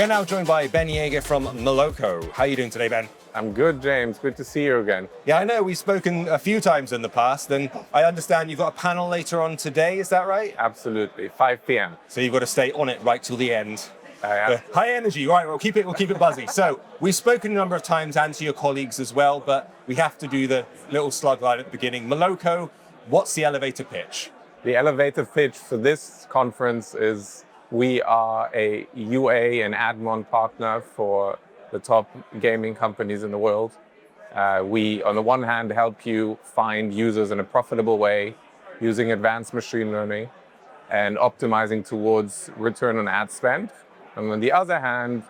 We're now joined by Ben Jeger from Moloco. How are you doing today, Ben? I'm good, James. Good to see you again. Yeah, I know we've spoken a few times in the past, and I understand you've got a panel later on today, is that right? Absolutely. 5 p.m. So you've got to stay on it right till the end. Yeah. High energy, right? We'll keep it buzzy. So we've spoken a number of times, and to your colleagues as well, but we have to do the little slug line at the beginning. Moloco, what's the elevator pitch? The elevator pitch for this conference is we are a UA and admin partner for the top gaming companies in the world. We, on the one hand, help you find users in a profitable way using advanced machine learning and optimizing towards return on ad spend. And on the other hand,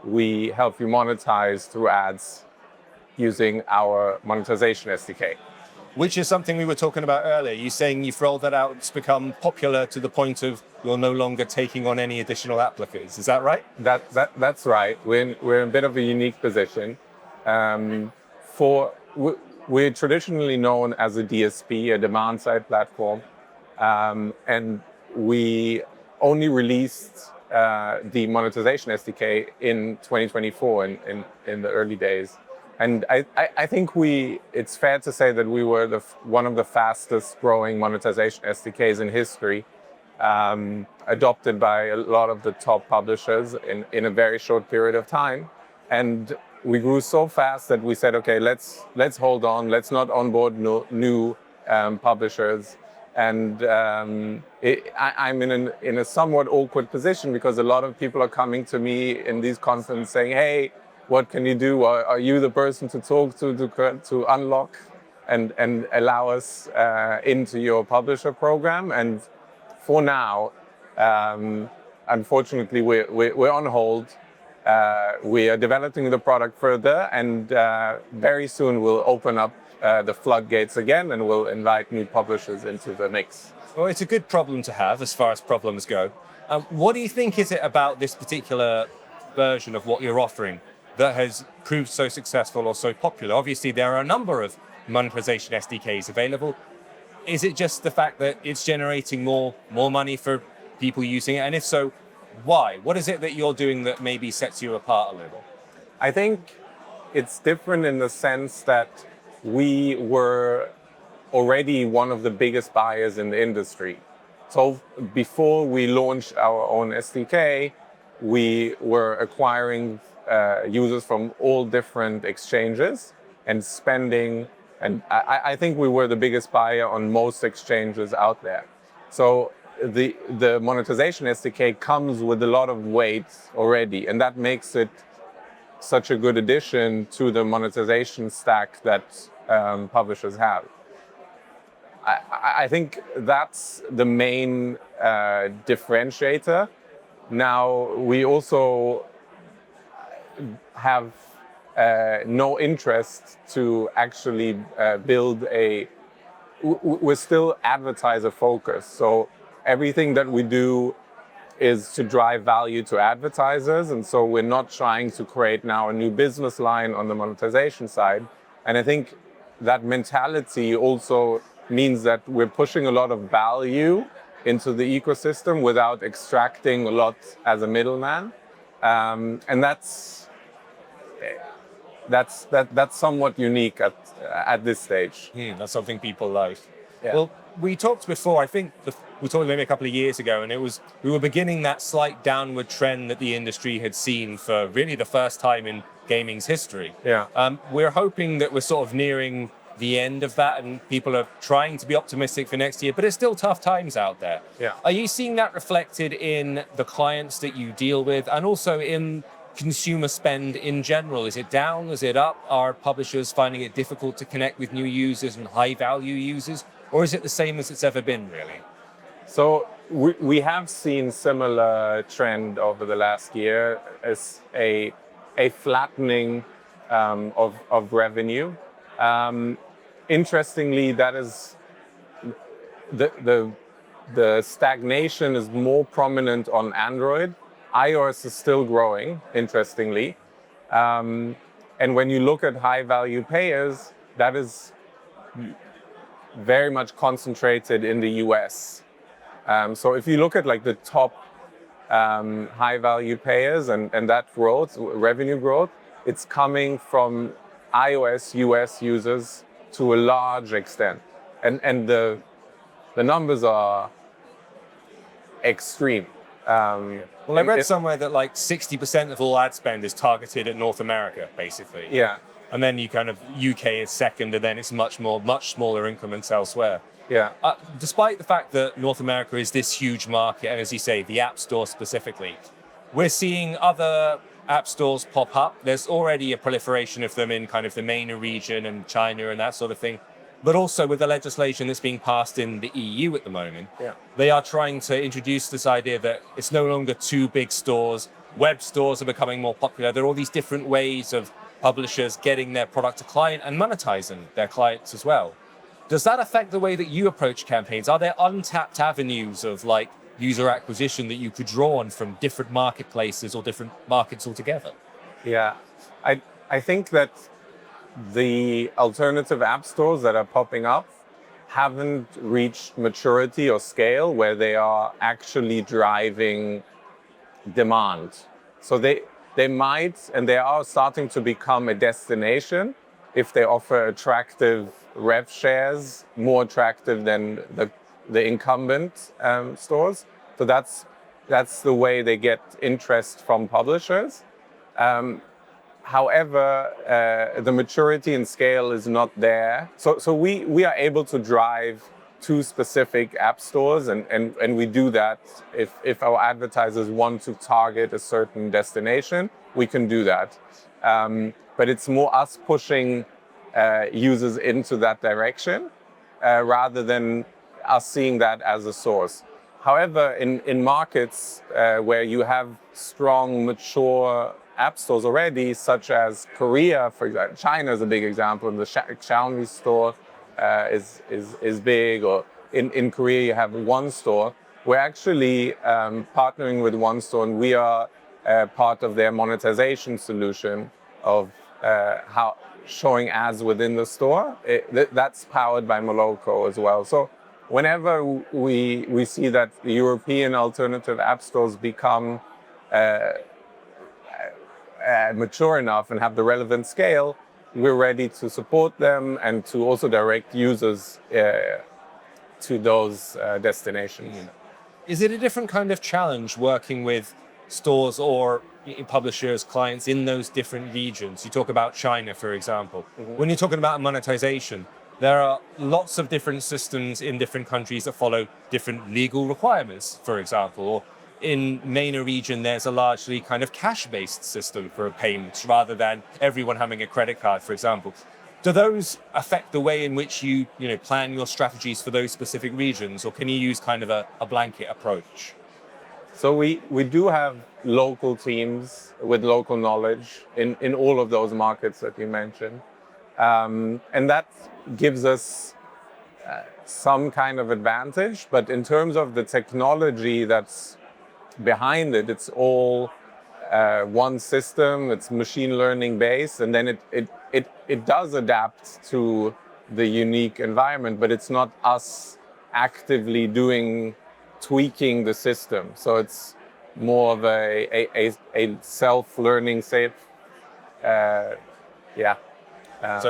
we help you monetize through ads using our monetization SDK. Which is something we were talking about earlier. You're saying you've rolled that out, it's become popular to the point of you're no longer taking on any additional applicants. Is that right? That's right. We're in a bit of a unique position. We're traditionally known as a DSP, a demand-side platform, and we only released the monetization SDK in 2024 in the early days. And I think it's fair to say that we were one of the fastest growing monetization SDKs in history, adopted by a lot of the top publishers in a very short period of time. And we grew so fast that we said, okay, let's hold on, let's not onboard new publishers. And I'm in a somewhat awkward position because a lot of people are coming to me in these conferences saying, hey, what can you do? Are you the person to talk to unlock and allow us into your publisher program? And for now, unfortunately, we're on hold. We are developing the product further, and very soon we'll open up the floodgates again, and we'll invite new publishers into the mix. Well, it's a good problem to have as far as problems go. What do you think is it about this particular version of what you're offering that has proved so successful or so popular? Obviously, there are a number of monetization SDKs available. Is it just the fact that it's generating more money for people using it? And if so, why? What is it that you're doing that maybe sets you apart a little? I think it's different in the sense that we were already one of the biggest buyers in the industry. So before we launched our own SDK, we were acquiring users from all different exchanges and spending, and I think we were the biggest buyer on most exchanges out there. So the monetization SDK comes with a lot of weight already, and that makes it such a good addition to the monetization stack that publishers have. I think that's the main differentiator. Now, we also have no interest to actually build we're still advertiser focused. So everything that we do is to drive value to advertisers. And so we're not trying to create now a new business line on the monetization side. And I think that mentality also means that we're pushing a lot of value into the ecosystem without extracting a lot as a middleman. And that's somewhat unique at this stage. That's something people like. Yeah. Well, we talked before, I think we talked maybe a couple of years ago, and we were beginning that slight downward trend that the industry had seen for really the first time in gaming's history. Yeah. We're hoping that we're sort of nearing the end of that, and people are trying to be optimistic for next year, but it's still tough times out there. Yeah. Are you seeing that reflected in the clients that you deal with, and also in consumer spend in general? Is it down? Is it up? Are publishers finding it difficult to connect with new users and high-value users? Or is it the same as it's ever been, really? So we have seen similar trend over the last year as a flattening of revenue. Interestingly, that is the stagnation is more prominent on Android. iOS is still growing, interestingly. And when you look at high-value payers, that is very much concentrated in the US. So if you look at like the top high value payers, and that growth, revenue growth, it's coming from iOS US users to a large extent. And the numbers are extreme. Well, I read somewhere that like 60% of all ad spend is targeted at North America, basically. Yeah. And then you kind of UK is second, and then it's much smaller increments elsewhere. Yeah. Despite the fact that North America is this huge market, and as you say, the App Store specifically, we're seeing other app stores pop up. There's already a proliferation of them in kind of the MENA region and China and that sort of thing. But also with the legislation that's being passed in the EU at the moment, they are trying to introduce this idea that it's no longer two big stores. Web stores are becoming more popular. There are all these different ways of publishers getting their product to client and monetizing their clients as well. Does that affect the way that you approach campaigns? Are there untapped avenues of like user acquisition that you could draw on from different marketplaces or different markets altogether? Yeah, I think that the alternative app stores that are popping up haven't reached maturity or scale where they are actually driving demand. So they might, and they are starting to become a destination if they offer attractive rev shares, more attractive than the incumbent stores. So that's the way they get interest from publishers. However, the maturity and scale is not there. So we are able to drive two specific app stores, and we do that if our advertisers want to target a certain destination, we can do that. But it's more us pushing users into that direction rather than us seeing that as a source. However, in markets where you have strong, mature app stores already, such as Korea, for example, China is a big example, and the Xiaomi store is big, or in Korea you have one store. We're actually partnering with one store, and we are part of their monetization solution of how showing ads within the store. That's powered by Moloco as well. So whenever we see that the European alternative app stores become mature enough and have the relevant scale, we're ready to support them and to also direct users to those destinations. Is it a different kind of challenge working with stores or publishers, clients in those different regions? You talk about China, for example. Mm-hmm. When you're talking about monetization, there are lots of different systems in different countries that follow different legal requirements, for example. Or in MENA region, there's a largely kind of cash-based system for payments rather than everyone having a credit card, for example. Do those affect the way in which you plan your strategies for those specific regions, or can you use kind of a blanket approach? So we do have local teams with local knowledge in all of those markets that you mentioned. And that gives us some kind of advantage. But in terms of the technology that's behind it, it's all one system. It's machine learning based, and then it does adapt to the unique environment, but it's not us actively tweaking the system. So it's more of a self-learning safe. So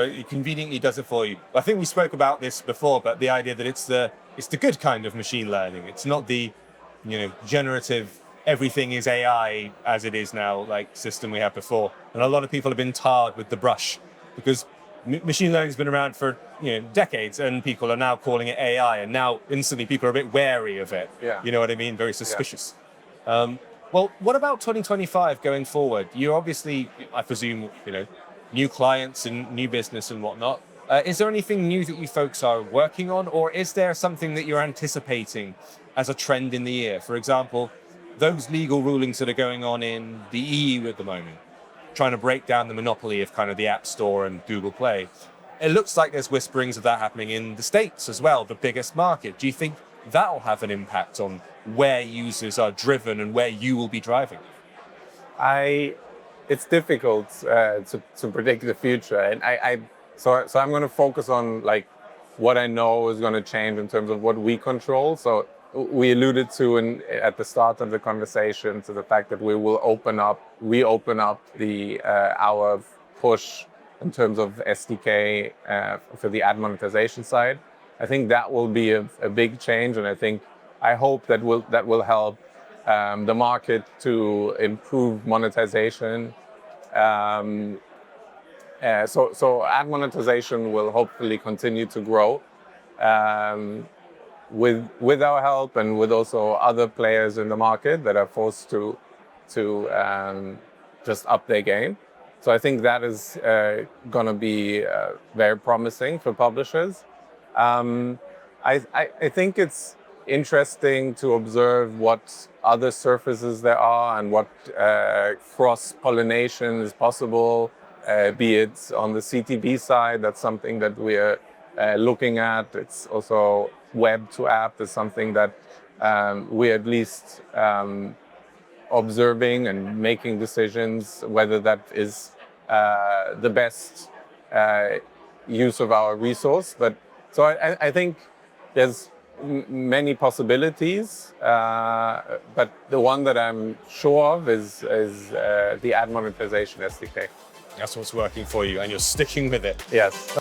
it conveniently does it for you. I think we spoke about this before, but the idea that it's the good kind of machine learning. It's not the generative, everything is AI as it is now, like system we had before. And a lot of people have been tarred with the brush because machine learning has been around for decades, and people are now calling it AI, and now instantly people are a bit wary of it. Yeah. You know what I mean? Very suspicious. Yeah. Well, what about 2025 going forward? You're obviously, I presume, new clients and new business and whatnot. Is there anything new that you folks are working on, or is there something that you're anticipating as a trend in the year? For example, those legal rulings that are going on in the EU at the moment, trying to break down the monopoly of kind of the App Store and Google Play. It looks like there's whisperings of that happening in the States as well, the biggest market. Do you think that'll have an impact on where users are driven and where you will be driving? It's difficult to predict the future, and so I'm going to focus on like what I know is going to change in terms of what we control. So we alluded to at the start of the conversation to the fact that we will open up our push in terms of SDK for the ad monetization side. I think that will be a big change, and I hope that will help the market to improve monetization. So ad monetization will hopefully continue to grow with our help and with also other players in the market that are forced to just up their game. So I think that is going to be very promising for publishers. I think it's interesting to observe what other surfaces there are and what cross-pollination is possible, be it on the CTV side. That's something that we're looking at. It's also web to app is something that we're at least observing and making decisions whether that is the best use of our resource. But so I think there's many possibilities, but the one that I'm sure of is the ad monetization SDK. That's what's working for you, and you're sticking with it. Yes.